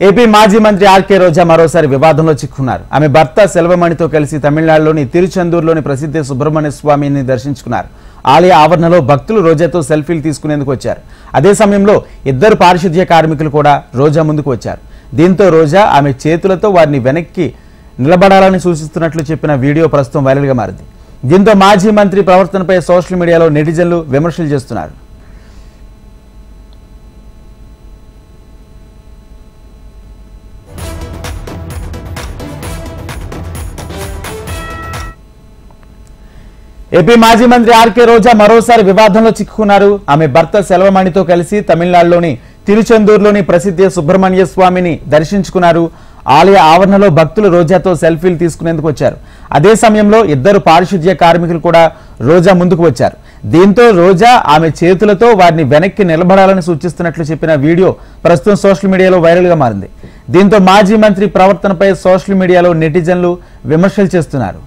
AP మాజీ మంత్రి RK రోజా మరోసారి వివాదంలో చిక్కుకున్నారు. ఆమె భర్త సెల్వమణితో కలిసి తమిళనాడులోని తిరుచెందూరులోని ప్రసిద్ధ సుబ్రహ్మణ్య స్వామిని దర్శించుకున్నారు. ఆలయ ఆవరణలో భక్తులు రోజాతో సెల్ఫీలు తీసుకునేందుకు వచ్చారు. అదే సమయంలో ఇద్దరు పారిశుధ్య కార్మికులు కూడా రోజా ముందుకు వచ్చారు. దీంతో రోజా ఆమె చేతులతో వారిని వెనక్కి నిలబడాలని సూచిస్తున్నట్లు చెప్పిన వీడియో ప్రస్తుతం వైరల్గా మారింది. దీంతో మాజీ మంత్రి ప్రవర్తనపై సోషల్ మీడియాలో నెటిజన్లు విమర్శలు చేస్తున్నారు. ఏపీ మాజీ మంత్రి ఆర్కే రోజా మరోసారి వివాదంలో చిక్కుకున్నారు. ఆమె భర్త సెల్వమణితో కలిసి తమిళనాడులోని తిరుచెందూరులోని ప్రసిద్ధ సుబ్రహ్మణ్య స్వామిని దర్శించుకున్నారు. ఆలయ ఆవరణలో భక్తులు రోజాతో సెల్ఫీలు తీసుకునేందుకు వచ్చారు. అదే సమయంలో ఇద్దరు పారిశుధ్య కార్మికులు కూడా రోజా ముందుకు వచ్చారు. దీంతో రోజా ఆమె చేతులతో వారిని వెనక్కి నిలబడాలని సూచిస్తున్నట్లు చెప్పిన వీడియో ప్రస్తుతం సోషల్ మీడియాలో వైరల్గా మారింది. దీంతో మాజీ మంత్రి ప్రవర్తనపై సోషల్ మీడియాలో నెటిజన్లు విమర్శలు చేస్తున్నారు.